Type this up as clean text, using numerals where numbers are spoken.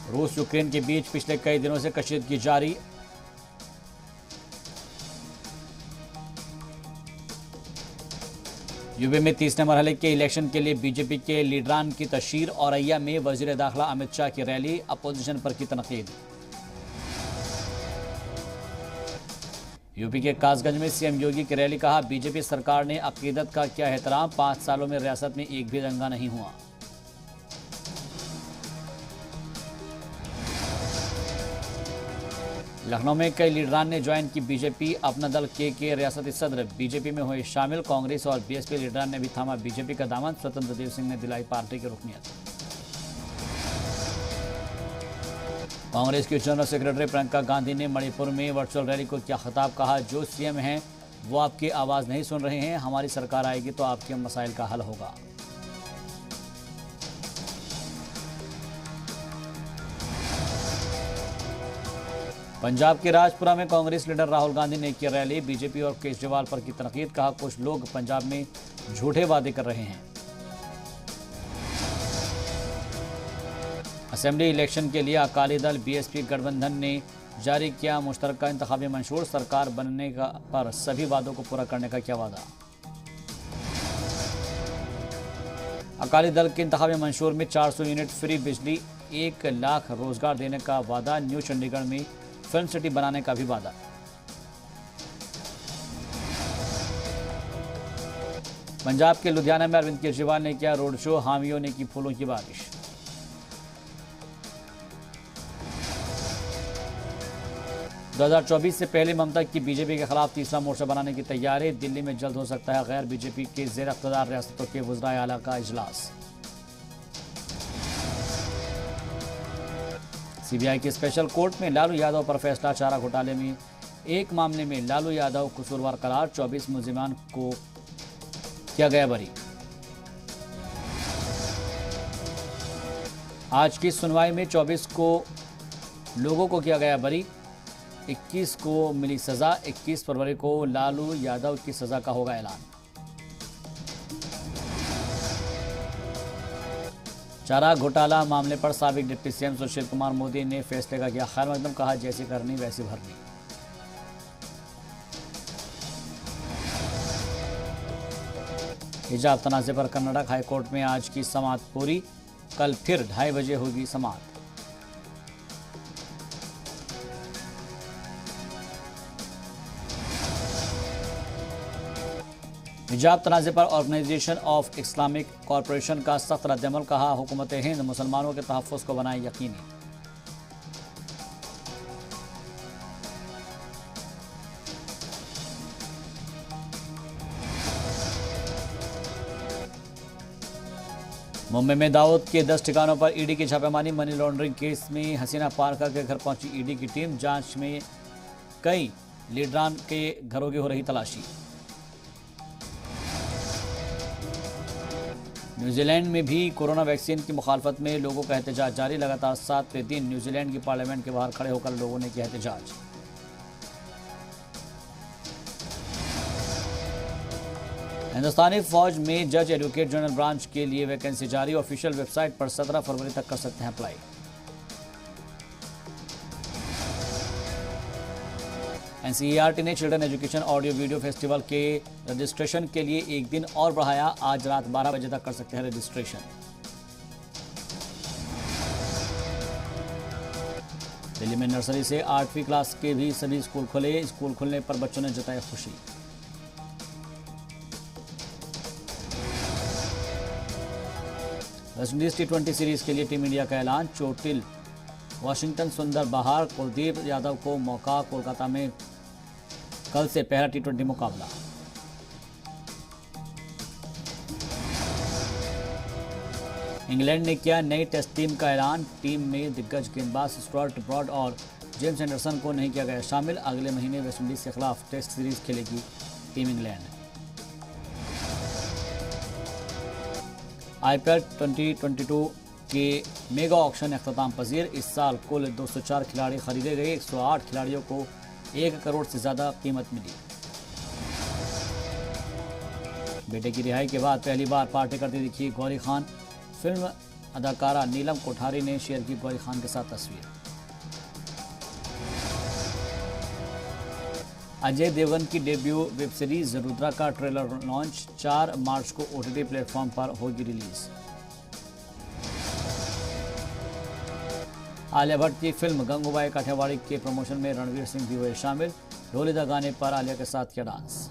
रूस यूक्रेन के बीच पिछले कई दिनों से कशीदगी जारी। यूपी में तीसरे मरहले के इलेक्शन के लिए बीजेपी के लीडरान की तशहीर। औरैया में वजीर दाखिला अमित शाह की रैली, अपोजिशन पर की तनकीद। यूपी के कासगंज में सीएम योगी की रैली, कहा बीजेपी सरकार ने अकीदत का किया एहतराम, 5 सालों में रियासत में एक भी दंगा नहीं हुआ। लखनऊ में कई लीडरान ने ज्वाइन की बीजेपी। अपना दल के रियासती सदर बीजेपी में हुए शामिल। कांग्रेस और बीएसपी लीडरान ने भी थामा बीजेपी का दामन। स्वतंत्र देव सिंह ने दिलाई पार्टी की रुकनीत। कांग्रेस की जनरल सेक्रेटरी प्रियंका गांधी ने मणिपुर में वर्चुअल रैली को किया खिताब, कहा जो सीएम हैं वो आपकी आवाज नहीं सुन रहे हैं, हमारी सरकार आएगी तो आपके मसाइल का हल होगा। पंजाब के राजपुरा में कांग्रेस लीडर राहुल गांधी ने की रैली। बीजेपी और केजरीवाल पर की तनकीद, कहा कुछ लोग पंजाब में झूठे वादे कर रहे हैं। असेंबली इलेक्शन के लिए अकाली दल बीएसपी गठबंधन ने जारी किया मुश्तरका इंतखाबी मंशूर। सरकार बनने पर सभी वादों को पूरा करने का किया वादा। अकाली दल के इंतखाबी मंशूर में 400 यूनिट फ्री बिजली, 1 लाख रोजगार देने का वादा। न्यू चंडीगढ़ में फिल्म सिटी बनाने का भी वादा। पंजाब के लुधियाना में अरविंद केजरीवाल ने किया रोड शो, हामियों ने की फूलों की बारिश। दो 2024 से पहले ममता की बीजेपी के खिलाफ तीसरा मोर्चा बनाने की तैयारी। दिल्ली में जल्द हो सकता है गैर बीजेपी के जेर इख्तियार रियासतों के वज़राए आला का इजलास। सीबीआई की स्पेशल कोर्ट में लालू यादव पर फैसला। चारा घोटाले में एक मामले में लालू यादव कसूरवार करार। 24 मुलजिमान को किया गया बरी। आज की सुनवाई में 24 लोगों को किया गया बरी। 21 को मिली सजा। 21 फरवरी को लालू यादव की सजा का होगा ऐलान। चारा घोटाला मामले पर साबिक डिप्टी सीएम सुशील कुमार मोदी ने फैसले का किया खैर मकदम, कहा जैसी करनी वैसी भरनी। हिजाब तनाज़े पर कर्नाटक हाईकोर्ट में आज की समाअत पूरी। कल फिर 2:30 बजे होगी समाअत। हिजाब तनाज़े पर ऑर्गेनाइजेशन ऑफ इस्लामिक कॉरपोरेशन का सख्त रद्दअमल, कहा हुकूमत हिंद मुसलमानों के तहफ़्फ़ुज़ को बनाए यकीनी। मुंबई में दाऊद के 10 ठिकानों पर ईडी की छापेमारी। मनी लॉन्ड्रिंग केस में हसीना पारकर के घर पहुंची ईडी की टीम। जांच में कई लीडरान के घरों की हो रही तलाशी। न्यूजीलैंड में भी कोरोना वैक्सीन की मुखालफत में लोगों का एहतजाज जारी। लगातार 7वें दिन न्यूजीलैंड की पार्लियामेंट के बाहर खड़े होकर लोगों ने किया एहतजाज। हिंदुस्तानी फौज में जज एडवोकेट जनरल ब्रांच के लिए वैकेंसी जारी। ऑफिशियल वेबसाइट पर 17 फरवरी तक कर सकते हैं अप्लाई। एनसीईआरटी ने children education audio video festival के रजिस्ट्रेशन के लिए एक दिन और बढ़ाया। आज रात 12 बजे तक कर सकते हैं रजिस्ट्रेशन। दिल्ली में नर्सरी से 8वीं क्लास के भी सभी स्कूल खुले। स्कूल खुलने पर बच्चों ने जताई खुशी। वेस्टइंडीज T20 सीरीज के लिए टीम इंडिया का ऐलान। चोटिल वाशिंगटन, सुंदर बहार, कुलदीप यादव को मौका। कोलकाता में कल से पहला T20 मुकाबला। इंग्लैंड ने किया नई टेस्ट टीम का ऐलान। टीम में दिग्गज गेंदबाज स्टुअर्ट ब्रॉड और जेम्स एंडरसन को नहीं किया गया शामिल। अगले महीने वेस्टइंडीज के खिलाफ टेस्ट सीरीज खेलेगी टीम इंग्लैंड। IPL 2022 के मेगा ऑक्शन अख्ताम पजीर। इस साल कुल 204 खिलाड़ी खरीदे गए। 108 खिलाड़ियों को 1 करोड़ से ज़्यादा कीमत मिली। बेटे की रिहाई के बाद पहली बार पार्टी करती दिखी गौरी खान। फिल्म अदाकारा नीलम कोठारी ने शेयर की गौरी खान के साथ तस्वीर। अजय देवगन की डेब्यू वेब सीरीज रुद्रा का ट्रेलर लॉन्च, 4 मार्च को OTT प्लेटफॉर्म पर होगी रिलीज। आलिया भट्ट की फिल्म गंगूबाई काठियावाड़ी के प्रमोशन में रणवीर सिंह भी हुए शामिल, ढोलीदा गाने पर आलिया के साथ किया डांस।